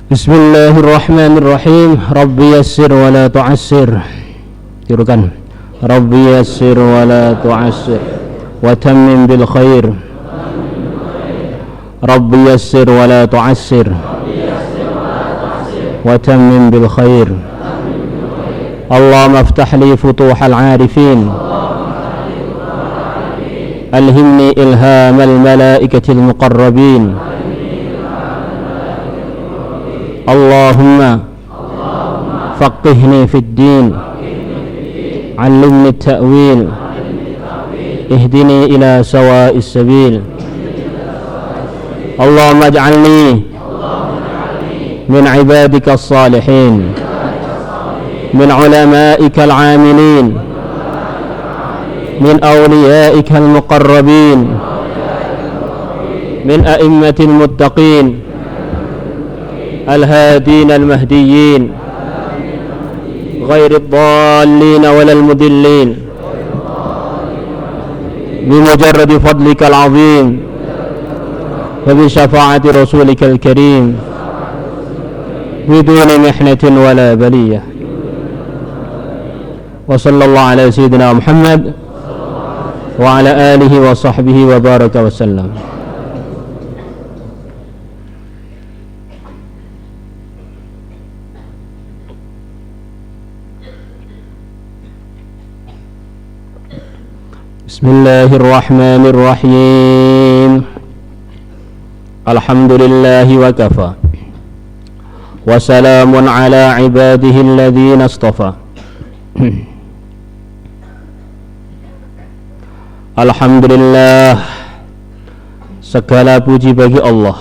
Bismillahirrahmanirrahim. Rabbi yassir wa la tu'assir. Tirukan. Rabbi yassir wa la tu'assir wa tammim bil khair. Rabbi yassir wa la tu'assir wa tammim bil khair. Allahumma aftah li futuhal 'arifin. Alhimni ilhamal malaikatil muqarrabin. Allahumma faqihni fid din, 'allimni at-ta'wil, ihdini ila sawa'is sabil. Allahumma ij'alni min 'ibadika as-salihin, min 'ulama'ika al-'amilin, min awliya'ika al-muqarrabin, min a'immatil muttaqin, الهادين المهديين غير الضالين ولا المضلين بمجرد فضلك العظيم وبشفاعة رسولك الكريم بدون محنة ولا بلية. وصلى الله على سيدنا محمد وعلى آله وصحبه وبارك وسلم. Bismillahirrahmanirrahim. Alhamdulillahi wa kafa wa salamun ala ibadihi alladhina astafa. Alhamdulillah, segala puji bagi Allah.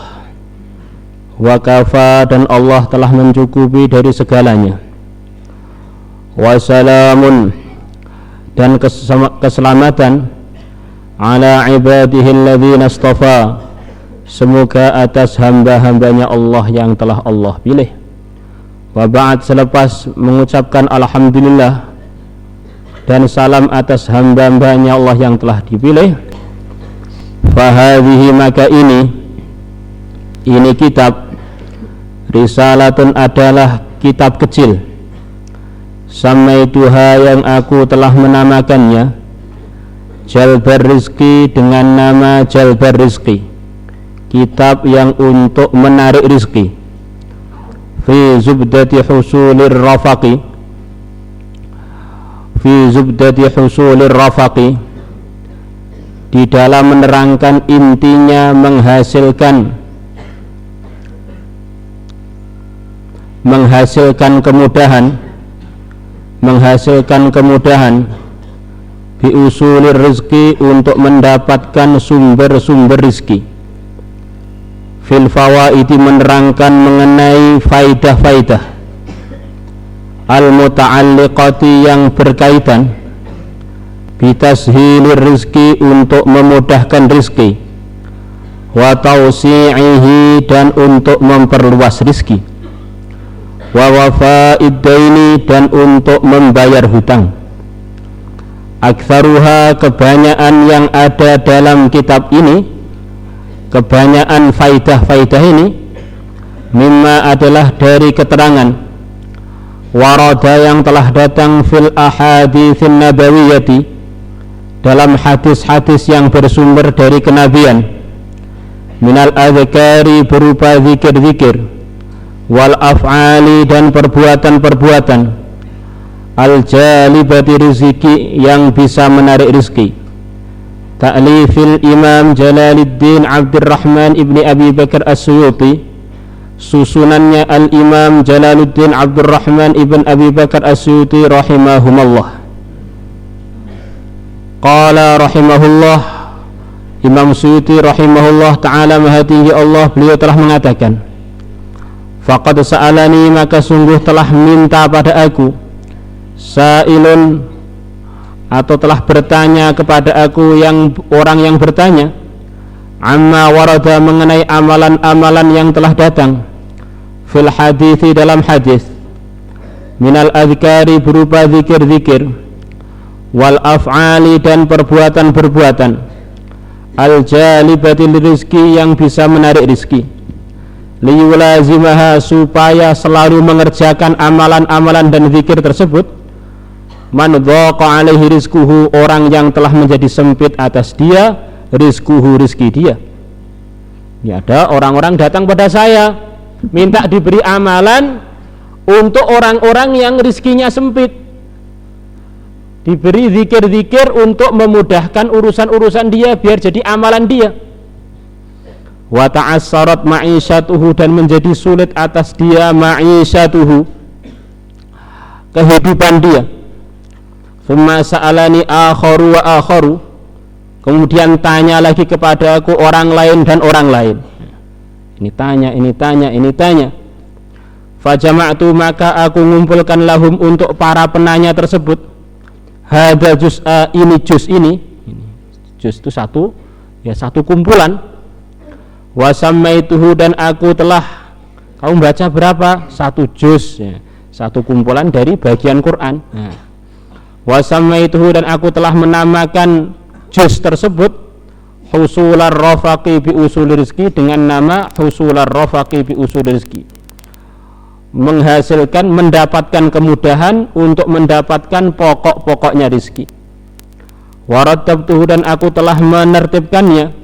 Wa kafa, dan Allah telah mencukupi dari segalanya. Wa salamun, dan keselamatan ala ibadihi alladhina astafa, semoga atas hamba-hambanya Allah yang telah Allah pilih. Wa ba'd, selepas mengucapkan alhamdulillah dan salam atas hamba-hambanya Allah yang telah dipilih, fahadhihi, maka ini kitab risalatun, adalah kitab kecil, samaituha, yang aku telah menamakannya Jalbar Rizki, dengan nama Jalbar Rizki, kitab yang untuk menarik rizki. Fi zubdati husulir rafaqi, fi zubdati husulir rafaqi, di dalam menerangkan intinya menghasilkan kemudahan bi usulir rizki, untuk mendapatkan sumber-sumber rizki. Fil fawaidi, menerangkan mengenai faidah-faidah. Al muta'alliqati, yang berkaitan bi tashilir rizki, untuk memudahkan rizki. Wa tausi'ihi, dan untuk memperluas rizki. Wa wafa'id daini, dan untuk membayar hutang. Aktsaruha, kebanyakan yang ada dalam kitab ini, kebanyakan faidah-faidah ini, mimma, adalah dari keterangan warada, yang telah datang fil ahaditsin nabawiyyati, dalam hadis-hadis yang bersumber dari kenabian, minal adzkari, berupa zikir-zikir, wal af'ali, dan perbuatan-perbuatan, al jalibati rizki, yang bisa menarik rizki. Ta'lifil Imam Jalaluddin Abdurrahman ibni Abi Bakar As-Suyuti, susunannya al Imam Jalaluddin Abdurrahman ibn Abi Bakar As-Suyuti rahimahumallah. Qala rahimahullah, Imam Suyuti rahimahullah ta'ala, maha tinggi Allah, beliau telah mengatakan, faqad sa'alani, maka sungguh telah minta pada aku, sa'ilun, atau telah bertanya kepada aku, orang yang bertanya, amma warada, mengenai amalan-amalan yang telah datang, fil hadithi, dalam hadis, minal adhkari, berupa zikir-zikir, wal af'ali, dan perbuatan-perbuatan, al jalibatil rizki, yang bisa menarik rizki. liyulazimaha, supaya selalu mengerjakan amalan-amalan dan zikir tersebut, man dhaqa alaihi rizquhu, orang yang telah menjadi sempit atas dia rizquhu, rizki dia. Ini ada orang-orang datang pada saya minta diberi amalan untuk orang-orang yang rizkinya sempit, diberi zikir-zikir untuk memudahkan urusan-urusan dia biar jadi amalan dia. Wa ta'assarat ma'isyatuhu, dan menjadi sulit atas dia ma'isyatuhu, kehidupan dia. Tsumma sa'alani akharu wa akharu, kemudian tanya lagi kepada aku orang lain dan orang lain. Ini tanya, ini tanya, ini tanya. Fajama'tu, maka aku ngumpulkan lahum untuk para penanya tersebut, hadza juz'a, ini juz ini. Juz itu satu, ya satu kumpulan. Wa sammaituhu, dan aku telah, kamu baca berapa? Satu juz, ya, satu kumpulan dari bagian Quran. Wa sammaituhu, dan aku telah menamakan juz tersebut husular rafaqi bi usul rizki, dengan nama husular rafaqi bi usul rizki, menghasilkan, mendapatkan kemudahan untuk mendapatkan pokok-pokoknya rizki. Warattabtuhu, dan aku telah menertibkannya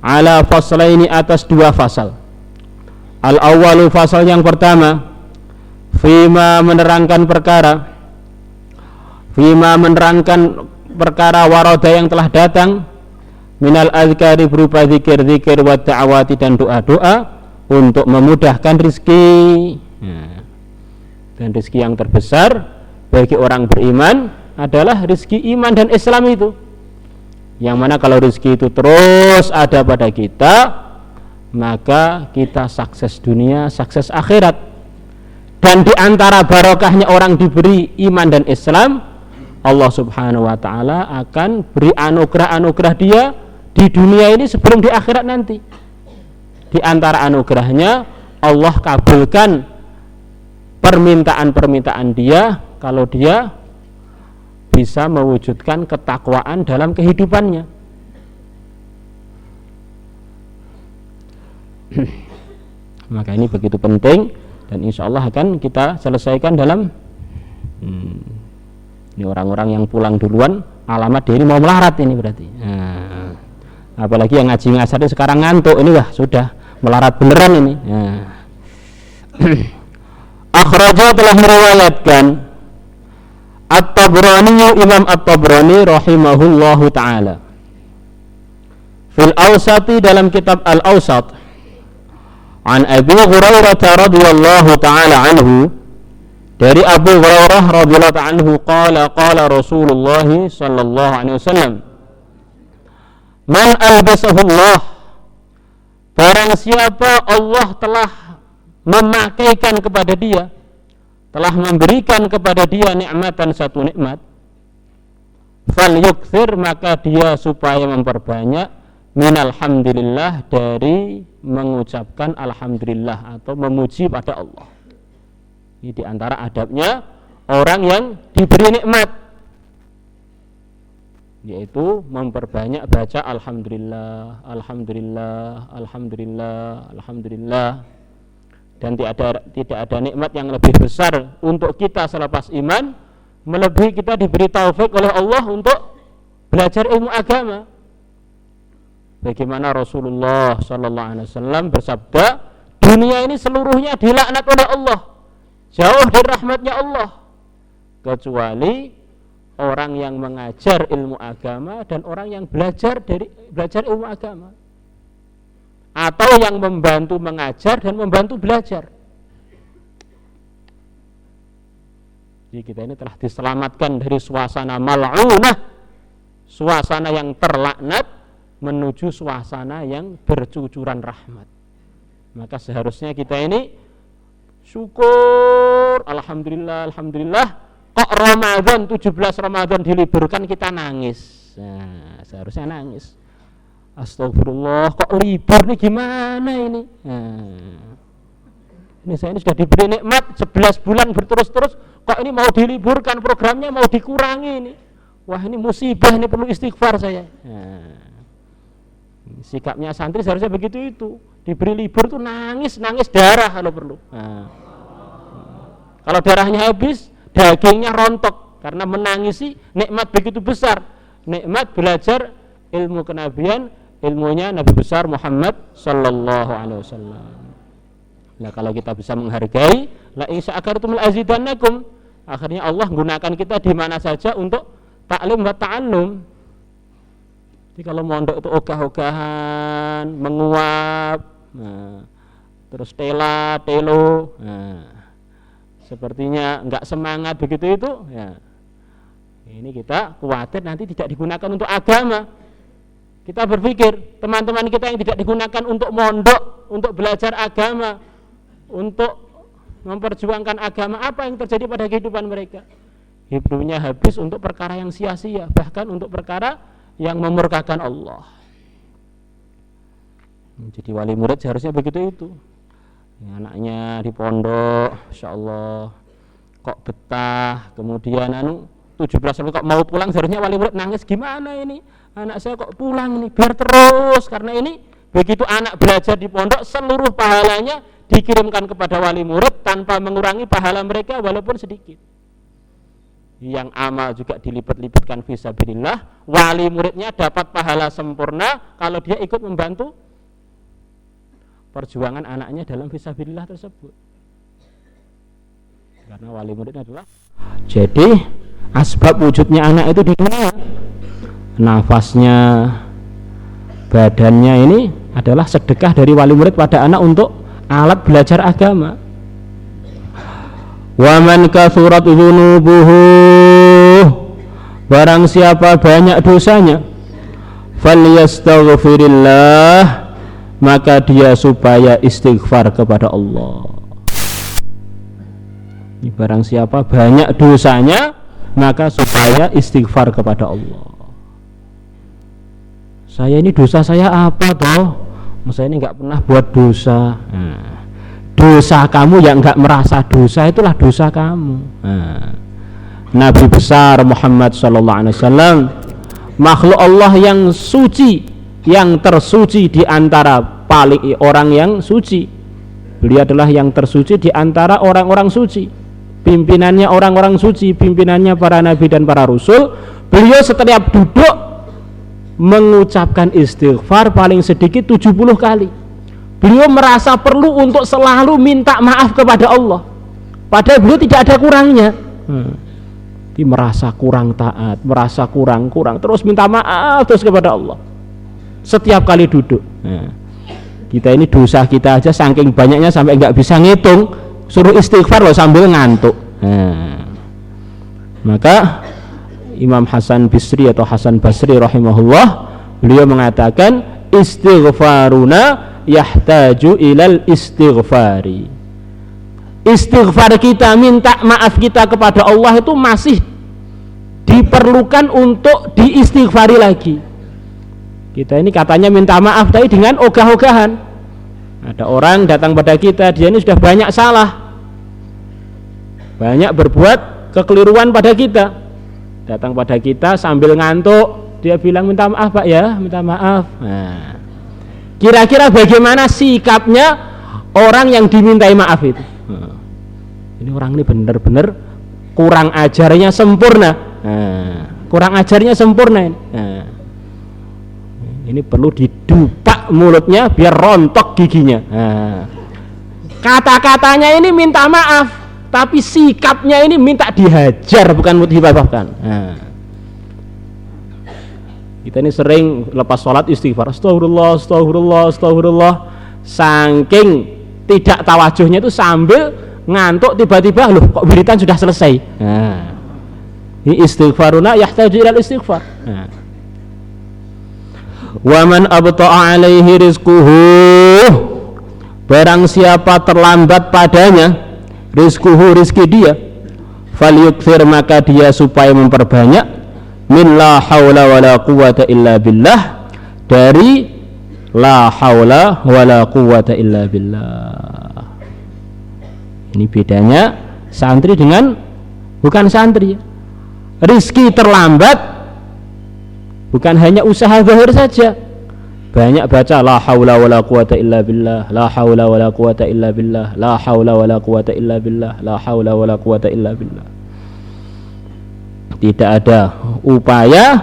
ala faslaini, atas dua fasal. Al awwalu, fasal yang pertama, fima, menerangkan perkara, fima, menerangkan perkara warada, yang telah datang, minal azkari, berupa zikir-zikir, wa da'awati, dan doa-doa untuk memudahkan rizki. Dan rizki yang terbesar bagi orang beriman adalah rizki iman dan Islam itu, yang mana kalau rizki itu terus ada pada kita, maka kita sukses dunia, sukses akhirat. Dan diantara barokahnya orang diberi iman dan Islam, Allah subhanahu wa ta'ala akan beri anugerah-anugerah dia di dunia ini sebelum di akhirat nanti. Di antara anugerahnya, Allah kabulkan permintaan-permintaan dia kalau dia bisa mewujudkan ketakwaan dalam kehidupannya. Maka ini begitu penting, dan insya Allah akan kita selesaikan dalam ini orang-orang yang pulang duluan, alamat dia ini mau melarat ini berarti. Apalagi yang ngaji ngasar ini sekarang ngantuk, ini wah sudah melarat beneran ini. Akhraja, telah meriwayatkan At-Tabrani, Imam At-Tabrani rahimahullahu ta'ala, fil Awsati, dalam kitab Al-Awsat, an Abi Hurairah radhiyallahu ta'ala anhu, dari Abu Hurairah radhiyallahu ta'ala anhu, qala Rasulullah sallallahu alaihi wasallam, man albasahullah, barang siapa Allah telah memakaikan kepada dia, telah memberikan kepada dia nikmatan, satu nikmat, fal yukthir, maka dia supaya memperbanyak, minalhamdulillah, dari mengucapkan alhamdulillah atau memuji pada Allah. Ini diantara adabnya orang yang diberi nikmat, yaitu memperbanyak baca alhamdulillah, alhamdulillah, alhamdulillah, alhamdulillah. Dan tidak ada nikmat yang lebih besar untuk kita selepas iman, melebihi kita diberi taufik oleh Allah untuk belajar ilmu agama. Bagaimana Rasulullah sallallahu alaihi wasallam bersabda, dunia ini seluruhnya dilaknat oleh Allah, jauh dari rahmatnya Allah, kecuali orang yang mengajar ilmu agama dan orang yang belajar ilmu agama, atau yang membantu mengajar dan membantu belajar. Jadi kita ini telah diselamatkan dari suasana mal'unah, suasana yang terlaknat, menuju suasana yang bercucuran rahmat. Maka seharusnya kita ini syukur, alhamdulillah, alhamdulillah. Kok Ramadan, 17 Ramadan diliburkan kita nangis. Nah, seharusnya nangis. Astagfirullah, kok libur nih, gimana ini? Ini saya ini sudah diberi nikmat 11 bulan berterus-terus, kok ini mau diliburkan, programnya mau dikurangi ini. Wah, ini musibah, ini perlu istighfar saya. Sikapnya santri seharusnya begitu itu. diberi libur tuh nangis darah kalau perlu. Nah, kalau darahnya habis, dagingnya rontok karena menangisi nikmat begitu besar, nikmat belajar ilmu kenabian, ilmunya Nabi besar Muhammad sallallahu alaihi wasallam. Nah, kalau kita bisa menghargai, la in syakartum la azidannakum. Akhirnya Allah menggunakan kita di mana saja untuk taklim wa ta'allum. Jadi kalau mondok itu ogah-ogahan, menguap, nah, terus telo, nah, sepertinya enggak semangat begitu itu, ya. Ini kita khawatir nanti tidak digunakan untuk agama. Kita berpikir teman-teman kita yang tidak digunakan untuk mondok, untuk belajar agama, untuk memperjuangkan agama, apa yang terjadi pada kehidupan mereka? Hidupnya habis untuk perkara yang sia-sia, bahkan untuk perkara yang memurkakan Allah. Jadi wali murid seharusnya begitu itu. Ya, anaknya di pondok, Insya Allah kok betah, kemudian 17 tahun kok mau pulang, seharusnya wali murid nangis, gimana ini anak saya kok pulang nih, biar terus, karena ini begitu anak belajar di pondok, seluruh pahalanya dikirimkan kepada wali murid tanpa mengurangi pahala mereka walaupun sedikit. Yang amal juga dilipat-lipatkan fisabilillah, wali muridnya dapat pahala sempurna kalau dia ikut membantu perjuangan anaknya dalam fisabilillah tersebut. Karena wali muridnya adalah, jadi asbab wujudnya anak itu di dunia, nafasnya, badannya ini adalah sedekah dari wali murid pada anak untuk alat belajar agama. Wa man kathurat dzunubuhu, barang siapa banyak dosanya, falyastaghfirillah, maka dia supaya istighfar kepada Allah. Barang siapa banyak dosanya, maka supaya istighfar kepada Allah. Saya ini dosa saya apa toh? Saya ini nggak pernah buat dosa. Dosa kamu yang nggak merasa dosa, itulah dosa kamu. Nabi besar Muhammad SAW, makhluk Allah yang suci, yang tersuci di antara paling orang yang suci. Beliau adalah yang tersuci di antara orang-orang suci. Pimpinannya orang-orang suci, pimpinannya para nabi dan para rasul. Beliau setiap duduk mengucapkan istighfar paling sedikit 70 kali. Beliau merasa perlu untuk selalu minta maaf kepada Allah, padahal beliau tidak ada kurangnya. Dia merasa kurang taat, merasa kurang, terus minta maaf terus kepada Allah setiap kali duduk. Kita ini dosa kita aja saking banyaknya sampai nggak bisa ngitung, suruh istighfar loh sambil ngantuk. Maka Imam Hasan Bisri atau Hasan Basri rahimahullah, beliau mengatakan istighfaruna yahtaju ilal istighfari. Istighfar kita, minta maaf kita kepada Allah itu masih diperlukan untuk diistighfari lagi. Kita ini katanya minta maaf tapi dengan ogah-ogahan. Ada orang datang pada kita, dia ini sudah banyak salah, banyak berbuat kekeliruan pada kita, datang pada kita sambil ngantuk, dia bilang minta maaf Pak ya, minta maaf. Kira-kira bagaimana sikapnya orang yang dimintai maaf itu? Ini orang ini benar-benar kurang ajarnya sempurna. Kurang ajarnya sempurna ini. Ini perlu didupak mulutnya biar rontok giginya. Kata-katanya ini minta maaf, tapi sikapnya ini minta dihajar, bukan dimaafkan. Kita ini sering lepas sholat istighfar, astagfirullah, astagfirullah, astagfirullah, saking tidak tawajuhnya itu sambil ngantuk, tiba-tiba loh kok wiridan sudah selesai. Ini istighfaruna yahtaju ilal istighfar. Wa man abta'a alaihi rizquhu, barang siapa terlambat padanya rizquhu, rizki dia, falyukthir, maka dia supaya memperbanyak min la haula wala quwata illa billah, dari la haula wala quwata illa billah. Ini bedanya santri dengan bukan santri. Rizki terlambat bukan hanya usaha zahir saja, banyak baca la haula wala quwata illa billah, la haula wala quwata illa billah, la haula wala quwata illa billah, la haula wala quwata illa billah. Tidak ada upaya,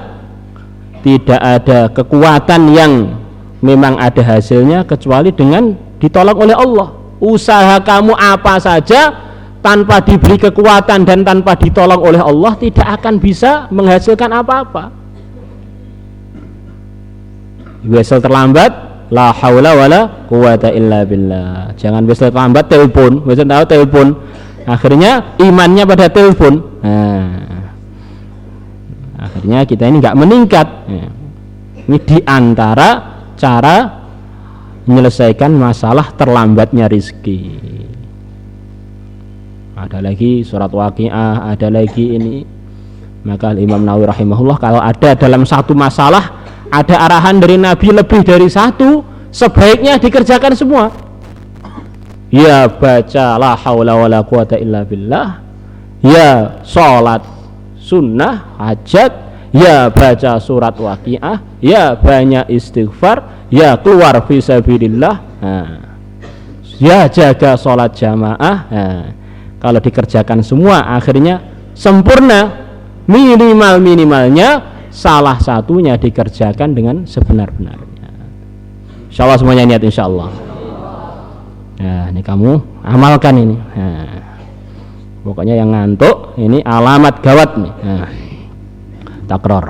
tidak ada kekuatan yang memang ada hasilnya kecuali dengan ditolong oleh Allah. Usaha kamu apa saja tanpa diberi kekuatan dan tanpa ditolong oleh Allah tidak akan bisa menghasilkan apa-apa. Wesel terlambat, la haula wala quwata illa billah. Jangan wesel terlambat telepon, wesel tahu telepon. Akhirnya imannya pada telepon. Akhirnya kita ini nggak meningkat. Ini diantara cara menyelesaikan masalah terlambatnya rezeki. Ada lagi surat Waqiah, ada lagi ini. Maka Imam Nawawi rahimahullah, kalau ada dalam satu masalah ada arahan dari Nabi lebih dari satu, sebaiknya dikerjakan semua. Ya baca la haula wala quwata illa billah, ya sholat sunnah hajat, ya baca surat Waqiah, ya banyak istighfar, ya keluar fisabilillah, ya jaga sholat jamaah. Kalau dikerjakan semua akhirnya sempurna. Minimalnya salah satunya dikerjakan dengan sebenar-benarnya. Insyaallah semuanya niat insyaallah. Nah, ini kamu amalkan ini. Pokoknya yang ngantuk ini alamat gawat nih. Takror.